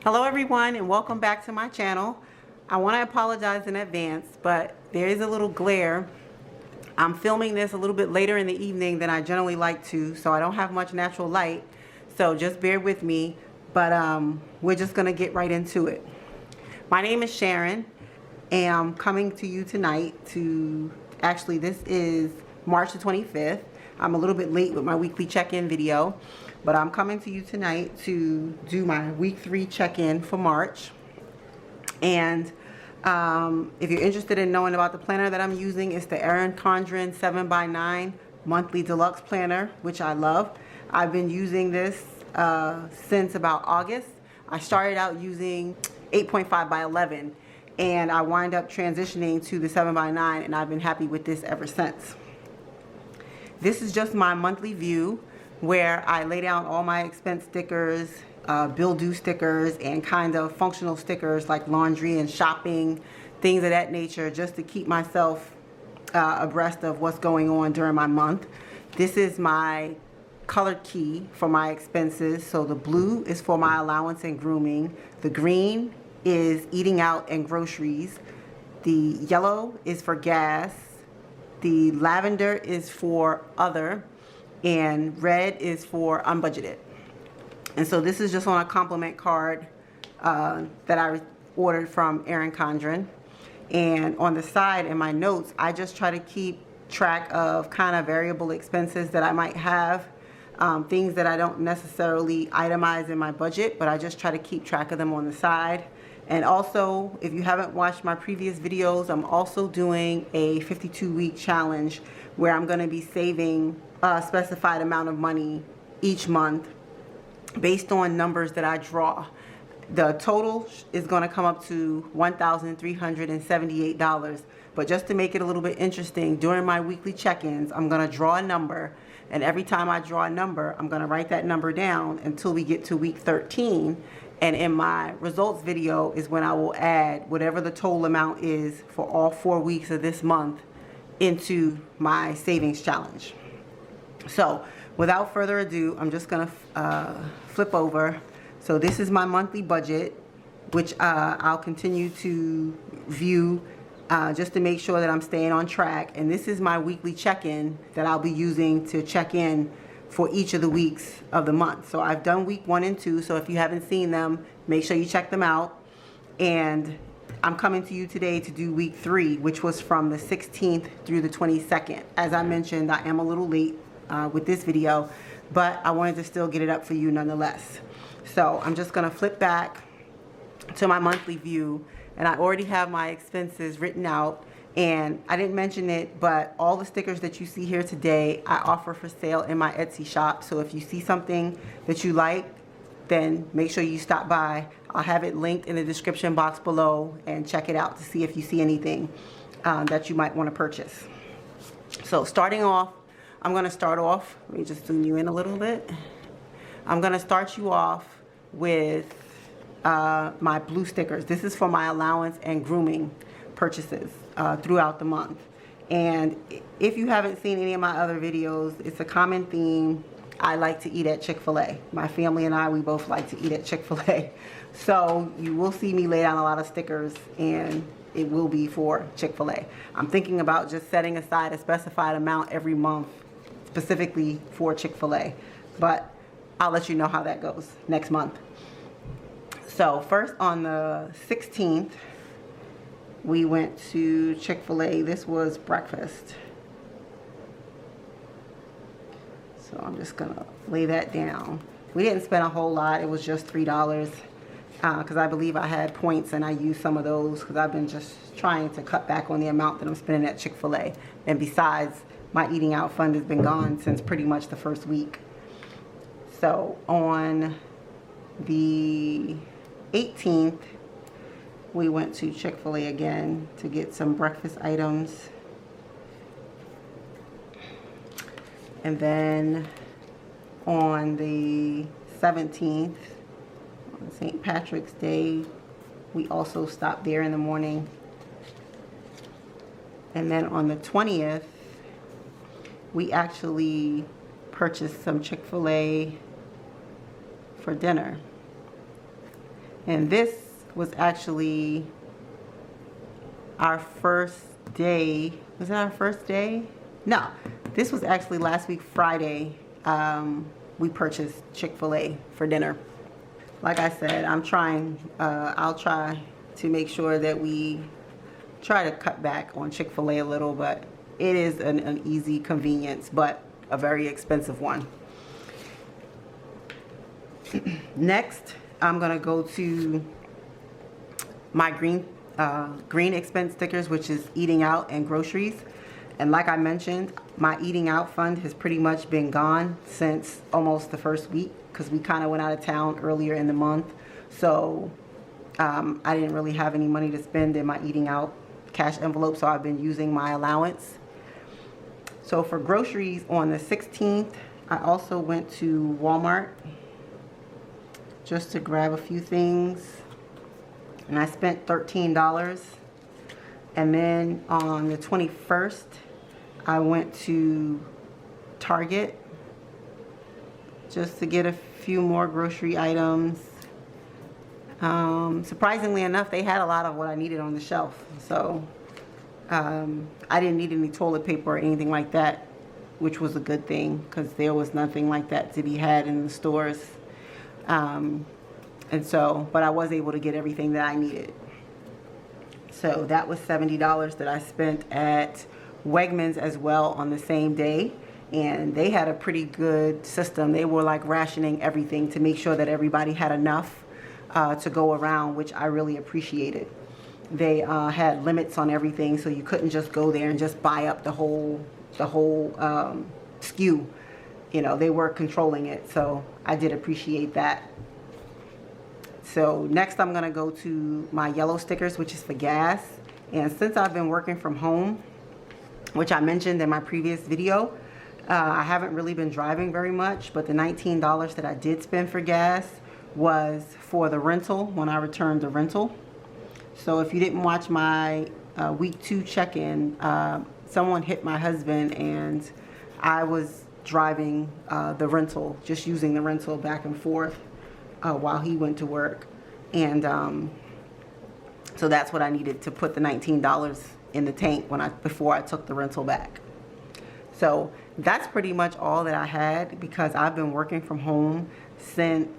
Hello everyone and welcome back to my channel. I want to apologize in advance, but there is a little glare. I'm filming this a little bit later in the evening than I generally like to, so I don't have much natural light, so just bear with me. But we're just gonna get right into it. My name is Sharon and I'm coming to you tonight to, actually this is March the 25th. I'm a little bit late with my weekly check-in video, but I'm coming to you tonight to do my week 3 check-in for March. And if you're interested in knowing about the planner that I'm using, it's the Erin Condren 7x9 monthly deluxe planner, which I love. I've been using this since about August. I started out using 8.5 by 11 and I wind up transitioning to the 7x9, and I've been happy with this ever since. This is just my monthly view where I lay down all my expense stickers, bill due stickers, and kind of functional stickers like laundry and shopping, things of that nature, just to keep myself abreast of what's going on during my month. This is my colored key for my expenses. So the blue is for my allowance and grooming. The green is eating out and groceries. The yellow is for gas. The lavender is for other, and red is for unbudgeted. And so this is just on a compliment card that I ordered from Erin Condren. And on the side in my notes, I just try to keep track of kind of variable expenses that I might have, things that I don't necessarily itemize in my budget, but I just try to keep track of them on the side. And also, if you haven't watched my previous videos, I'm also doing a 52-week challenge where I'm going to be saving a specified amount of money each month based on numbers that I draw. The total is going to come up to $1,378. But just to make it a little bit interesting, during my weekly check-ins, I'm going to draw a number. And every time I draw a number, I'm going to write that number down until we get to week 13. And in my results video is when I will add whatever the total amount is for all 4 weeks of this month into my savings challenge. So without further ado, I'm just going to flip over. So this is my monthly budget, which I'll continue to view just to make sure that I'm staying on track. And this is my weekly check-in that I'll be using to check in for each of the weeks of the month. So I've done week 1 and 2, so if you haven't seen them, make sure you check them out. And I'm coming to you today to do week 3, which was from the 16th through the 22nd. As I mentioned, I am a little late with this video, but I wanted to still get it up for you nonetheless. So I'm just gonna flip back to my monthly view, and I already have my expenses written out. And I didn't mention it, but all the stickers that you see here today, I offer for sale in my Etsy shop. So if you see something that you like, then make sure you stop by. I'll have it linked in the description box below, and check it out to see if you see anything that you might want to purchase. So starting off, I'm going to start off, let me just zoom you in a little bit. I'm going to start you off with my blue stickers. This is for my allowance and grooming purchases throughout the month. And if you haven't seen any of my other videos, it's a common theme. I like to eat at Chick-fil-A. My family and I, we both like to eat at Chick-fil-A. So you will see me lay down a lot of stickers, and it will be for Chick-fil-A. I'm thinking about just setting aside a specified amount every month specifically for Chick-fil-A, but I'll let you know how that goes next month. So first, on the 16th, we went to Chick-fil-A. This was breakfast. So I'm just gonna lay that down. We didn't spend a whole lot. It was just $3 because I believe I had points and I used some of those because I've been just trying to cut back on the amount that I'm spending at Chick-fil-A. And besides, my eating out fund has been gone since pretty much the first week. So on the 18th, we went to Chick-fil-A again to get some breakfast items. And then on the 17th, on St. Patrick's Day, we also stopped there in the morning. And then on the 20th, we actually purchased some Chick-fil-A for dinner. And this was actually our first day. Was it our first day? No, this was actually last week, Friday. We purchased Chick-fil-A for dinner. Like I said, I'll try to make sure that we try to cut back on Chick-fil-A a little, but it is an easy convenience, but a very expensive one. Next, I'm gonna go to my green expense stickers, which is eating out and groceries. And like I mentioned, my eating out fund has pretty much been gone since almost the first week, because we kind of went out of town earlier in the month. So I didn't really have any money to spend in my eating out cash envelope, so I've been using my allowance. So for groceries on the 16th, I also went to Walmart just to grab a few things, and I spent $13. And then on the 21st, I went to Target just to get a few more grocery items. Surprisingly enough, they had a lot of what I needed on the shelf. So I didn't need any toilet paper or anything like that, which was a good thing, because there was nothing like that to be had in the stores. But I was able to get everything that I needed. So that was $70 that I spent at Wegmans as well on the same day. And they had a pretty good system. They were like rationing everything to make sure that everybody had enough to go around, which I really appreciated. They had limits on everything, so you couldn't just go there and just buy up the whole SKU. You know, they were controlling it, so I did appreciate that. So next I'm gonna go to my yellow stickers, which is for gas. And since I've been working from home, which I mentioned in my previous video, I haven't really been driving very much, but the $19 that I did spend for gas was for the rental when I returned the rental. So if you didn't watch my week 2 check-in, someone hit my husband and I was driving the rental, just using the rental back and forth while he went to work. And so that's what I needed to put the $19 in the tank before I took the rental back. So that's pretty much all that I had, because I've been working from home since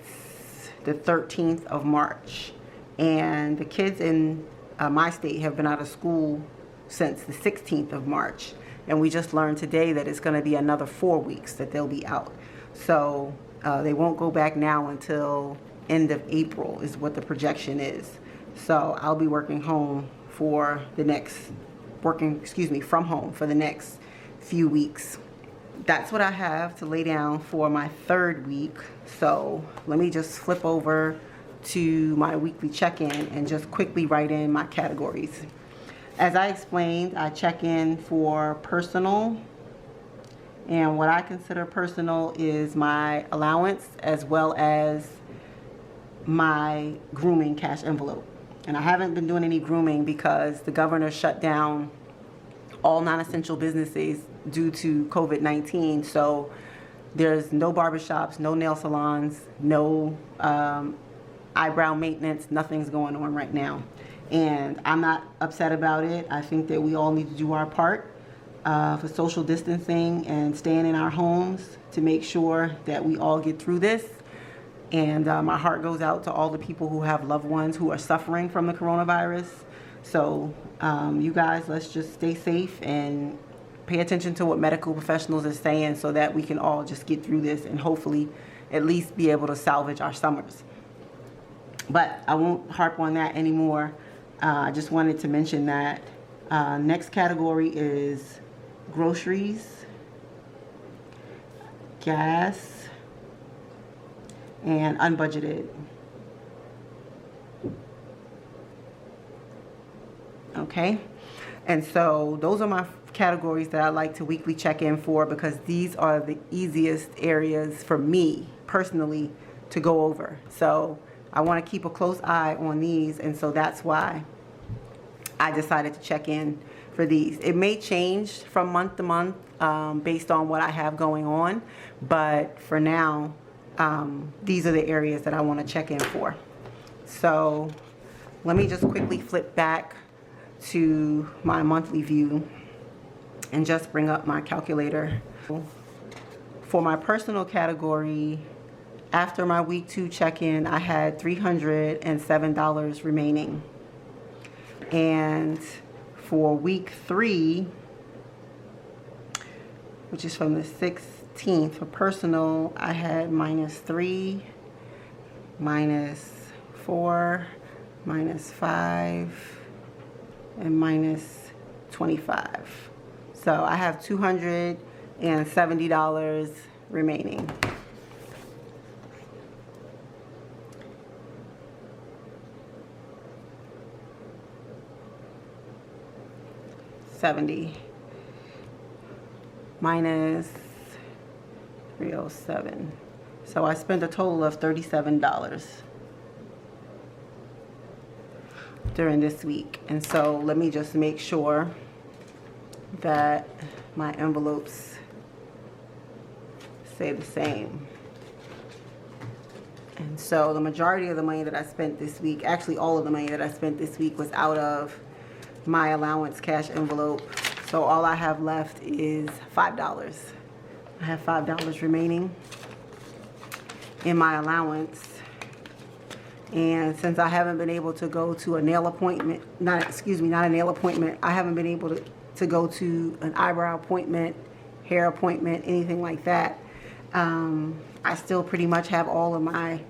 the 13th of March. And the kids in my state have been out of school since the 16th of March. And we just learned today that it's going to be another 4 weeks that they'll be out. So they won't go back now until end of April is what the projection is. So I'll be working from home for the next few weeks. That's what I have to lay down for my 3rd week. So let me just flip over to my weekly check-in and just quickly write in my categories. As I explained, I check in for personal, and what I consider personal is my allowance as well as my grooming cash envelope. And I haven't been doing any grooming because the governor shut down all non-essential businesses due to COVID-19. So there's no barbershops, no nail salons, no eyebrow maintenance, nothing's going on right now. And I'm not upset about it. I think that we all need to do our part for social distancing and staying in our homes to make sure that we all get through this. And my heart goes out to all the people who have loved ones who are suffering from the coronavirus. So you guys, let's just stay safe and pay attention to what medical professionals are saying so that we can all just get through this and hopefully at least be able to salvage our summers. But I won't harp on that anymore. I just wanted to mention that. Next category is groceries, gas, and unbudgeted. Okay, and so those are my categories that I like to weekly check in for, because these are the easiest areas for me personally to go over. So I want to keep a close eye on these, and so that's why I decided to check in for these. It may change from month to month based on what I have going on, but for now, these are the areas that I want to check in for. So let me just quickly flip back to my monthly view and just bring up my calculator. For my personal category, after my week 2 check-in, I had $307 remaining. And for week 3, which is from the 16th, for personal, I had -3, -4, -5, and -25. So I have $270 remaining. $70 minus 307. So I spent a total of $37 during this week. And so let me just make sure that my envelopes stay the same. And so the majority of the money that I spent this week, actually all of the money that I spent this week, was out of my allowance cash envelope. So all I have left is $5. I have $5 remaining in my allowance. And since I haven't been able to go to a nail appointment, not a nail appointment, I haven't been able to go to an eyebrow appointment, hair appointment, anything like that, I still pretty much have all of my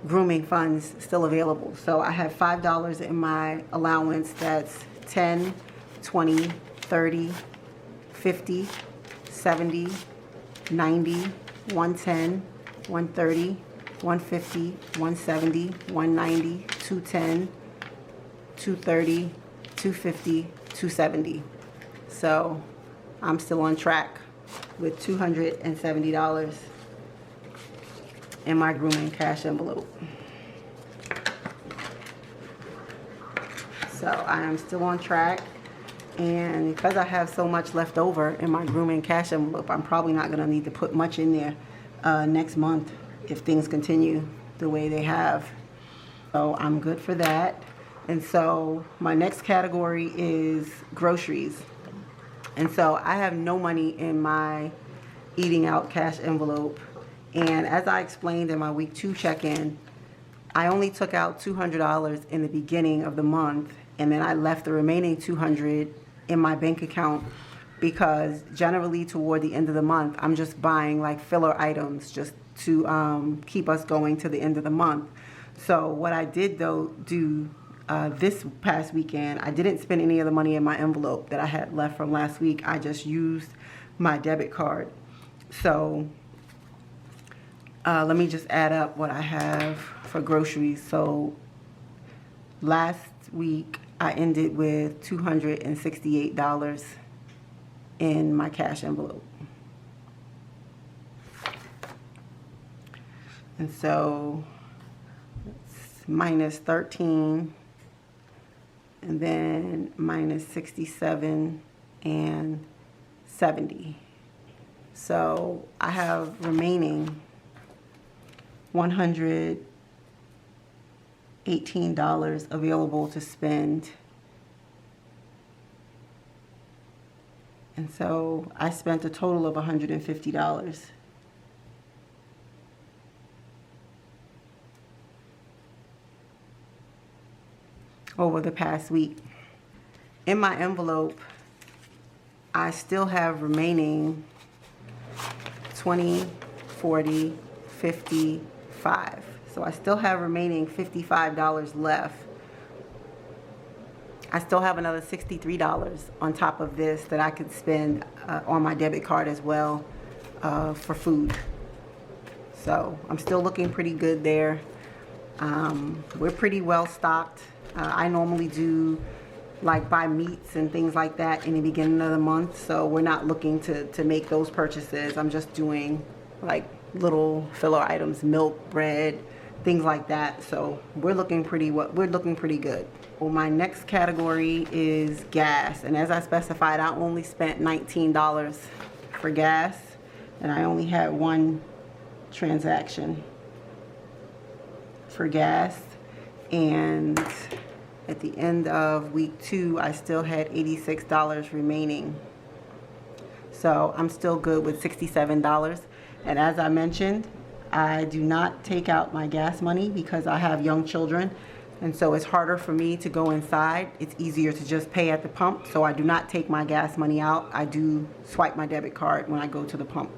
grooming funds still available. So I have $5 in my allowance. That's 10, 20, 30, 50, 70, 90, 110, 130, 150, 170, 190, 210, 230, 250, 270. So I'm still on track with $270 in my grooming cash envelope. So I am still on track, and because I have so much left over in my grooming cash envelope, I'm probably not going to need to put much in there next month if things continue the way they have. So I'm good for that. And so my next category is groceries. And so I have no money in my eating out cash envelope. And as I explained in my week 2 check-in, I only took out $200 in the beginning of the month, and then I left the remaining $200 in my bank account, because generally toward the end of the month, I'm just buying like filler items just to keep us going to the end of the month. So what I did though do this past weekend, I didn't spend any of the money in my envelope that I had left from last week. I just used my debit card. So let me just add up what I have for groceries. So last week I ended with $268 in my cash envelope. And so it's minus 13, and then minus 67 and 70. So I have remaining $118 available to spend. And so I spent a total of $150. Over the past week. In my envelope, I still have remaining 20, 40, 55. So I still have remaining $55 left. I still have another $63 on top of this that I could spend on my debit card as well for food. So I'm still looking pretty good there. We're pretty well stocked. I normally do like buy meats and things like that in the beginning of the month, so we're not looking to make those purchases. I'm just doing like little filler items, milk, bread, things like that. So we're looking pretty good. Well, my next category is gas, and as I specified, I only spent $19 for gas, and I only had one transaction for gas. And at the end of week 2, I still had $86 remaining. So I'm still good with $67. And as I mentioned, I do not take out my gas money because I have young children. And so it's harder for me to go inside. It's easier to just pay at the pump. So I do not take my gas money out. I do swipe my debit card when I go to the pump.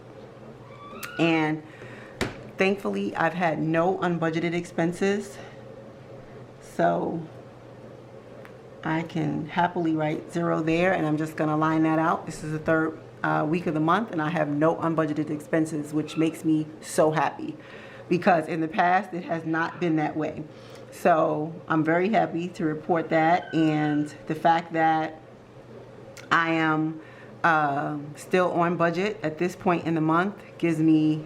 And thankfully, I've had no unbudgeted expenses. So I can happily write 0 there, and I'm just going to line that out. This is the third week of the month, and I have no unbudgeted expenses, which makes me so happy because in the past it has not been that way. So I'm very happy to report that, and the fact that I am still on budget at this point in the month gives me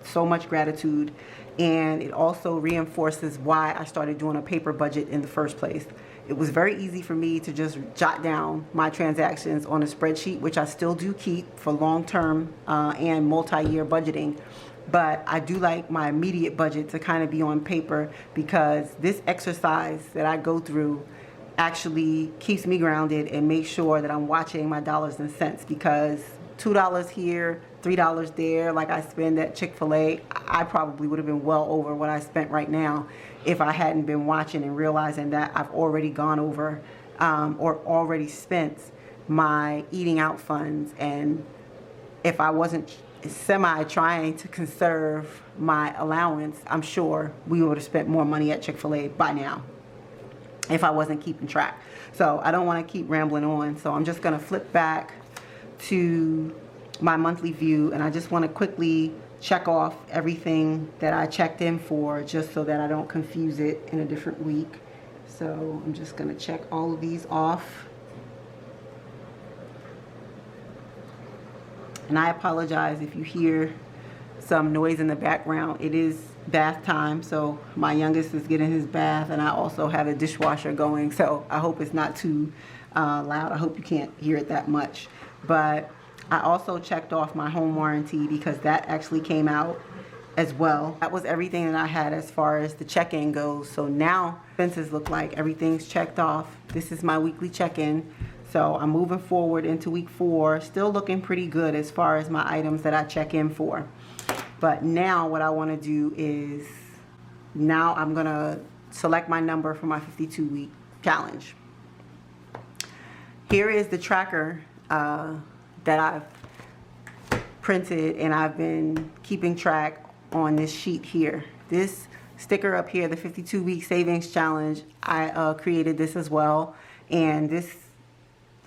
so much gratitude, and it also reinforces why I started doing a paper budget in the first place. It was very easy for me to just jot down my transactions on a spreadsheet, which I still do keep for long-term and multi-year budgeting. But I do like my immediate budget to kind of be on paper because this exercise that I go through actually keeps me grounded and makes sure that I'm watching my dollars and cents, because $2 here, $3 there, like I spend at Chick-fil-A, I probably would have been well over what I spent right now if I hadn't been watching and realizing that I've already gone over or already spent my eating out funds. And if I wasn't trying to conserve my allowance, I'm sure we would have spent more money at Chick-fil-A by now if I wasn't keeping track. So I don't want to keep rambling on. So I'm just going to flip back to my monthly view, and I just want to quickly check off everything that I checked in for, just so that I don't confuse it in a different week. So I'm just going to check all of these off. And I apologize if you hear some noise in the background. It is bath time, so my youngest is getting his bath, and I also have a dishwasher going, so I hope it's not too loud. I hope you can't hear it that much. But I also checked off my home warranty because that actually came out as well. That was everything that I had as far as the check-in goes. So now expenses look like everything's checked off. This is my weekly check-in. So I'm moving forward into week 4, still looking pretty good as far as my items that I check in for. But now what I want to do is, now I'm going to select my number for my 52-week challenge. Here is the tracker that I've printed, and I've been keeping track on this sheet here. This sticker up here, the 52-week savings challenge, I created this as well. And this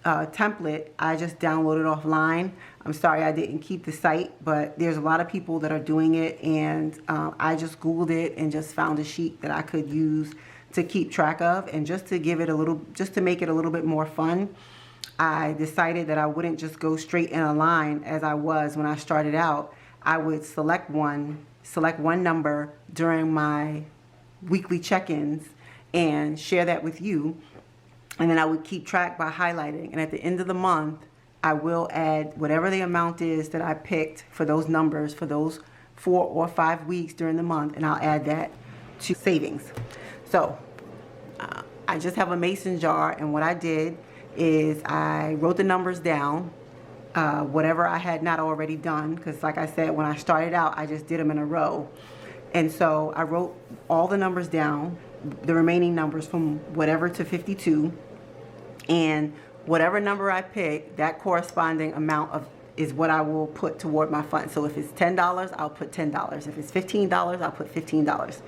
template I just downloaded offline. I'm sorry I didn't keep the site, but there's a lot of people that are doing it, and I just Googled it and just found a sheet that I could use to keep track of. And just to give it a little, just to make it a little bit more fun, I decided that I wouldn't just go straight in a line as I was when I started out. I would select one number during my weekly check-ins and share that with you. And then I would keep track by highlighting. And at the end of the month, I will add whatever the amount is that I picked for those numbers for those 4 or 5 weeks during the month, and I'll add that to savings. So I just have a mason jar, and what I did is I wrote the numbers down, whatever I had not already done, because like I said, when I started out, I just did them in a row. And so I wrote all the numbers down, the remaining numbers from whatever to 52, and whatever number I pick, that corresponding amount of is what I will put toward my fund. So if it's $10, I'll put $10. If it's $15, I'll put $15.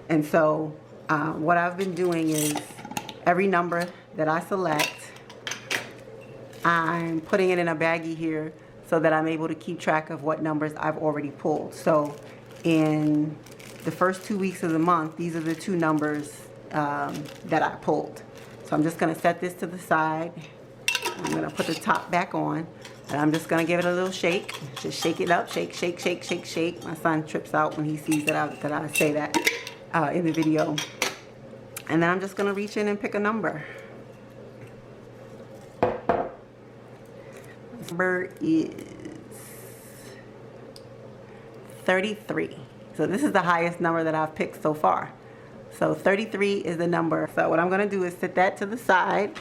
And so what I've been doing is every number that I select, I'm putting it in a baggie here so that I'm able to keep track of what numbers I've already pulled. So in the first 2 weeks of the month, these are the 2 numbers that I pulled. So I'm just going to set this to the side. I'm going to put the top back on, and I'm just going to give it a little shake. Just shake it up, shake, shake, shake, shake, shake. My son trips out when he sees that I say that in the video. And then I'm just going to reach in and pick a number. Number is 33. So this is the highest number that I've picked so far. So 33 is the number. So what I'm going to do is set that to the side,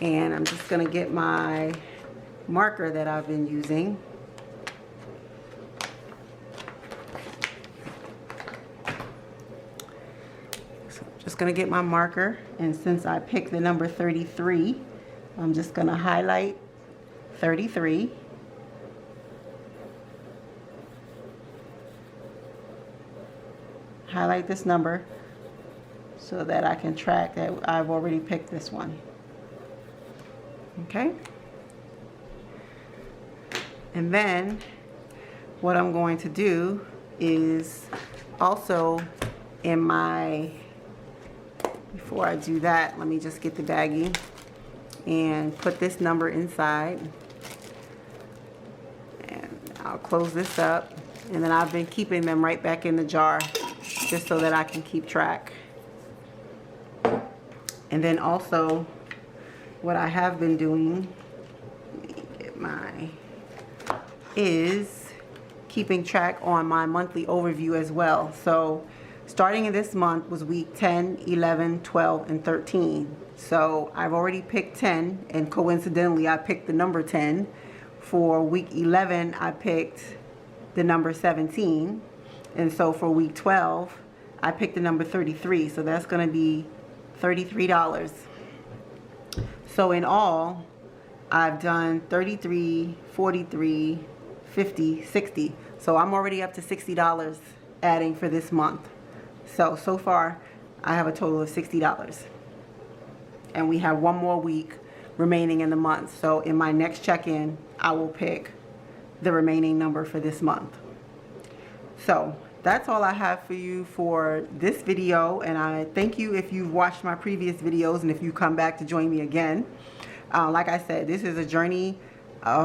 and I'm just going to get my marker that I've been using. So I'm just going to get my marker, and since I picked the number 33, I'm just going to highlight 33. Highlight this number so that I can track that I've already picked this one. Okay? And then what I'm going to do is also in my, before I do that, let me just get the baggie and put this number inside. And I'll close this up. And then I've been keeping them right back in the jar just so that I can keep track. And then also what I have been doing, let me get my, is keeping track on my monthly overview as well. So starting in this month was week 10, 11, 12, and 13. So I've already picked 10, and coincidentally I picked the number 10. For week 11 I picked the number 17, and so for week 12 I picked the number 33, so that's going to be $33. So in all I've done 33, 43, 50, 60. So I'm already up to $60 adding for this month. So far I have a total of $60. And we have one more week remaining in the month. So in my next check-in, I will pick the remaining number for this month. So that's all I have for you for this video, and I thank you if you've watched my previous videos and if you come back to join me again. Like I said, this is a journey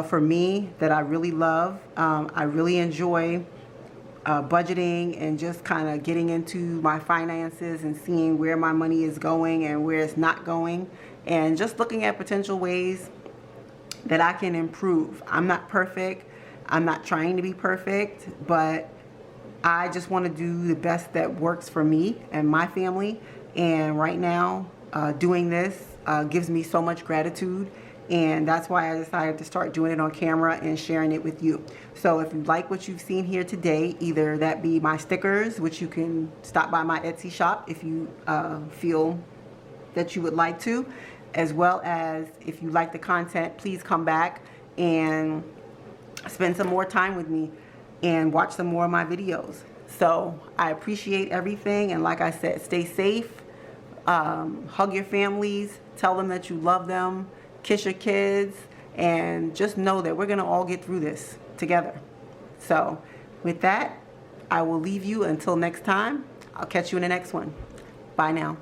for me that I really love. I really enjoy budgeting and just kind of getting into my finances and seeing where my money is going and where it's not going, and just looking at potential ways that I can improve. I'm not perfect. I'm not trying to be perfect, but I just want to do the best that works for me and my family. And right now, doing this gives me so much gratitude. And that's why I decided to start doing it on camera and sharing it with you. So if you like what you've seen here today, either that be my stickers, which you can stop by my Etsy shop if you feel that you would like to, as well as if you like the content, please come back and spend some more time with me and watch some more of my videos. So I appreciate everything, and like I said, stay safe, hug your families, tell them that you love them, kiss your kids, and just know that we're gonna all get through this together. So with that, I will leave you until next time. I'll catch you in the next one. Bye now.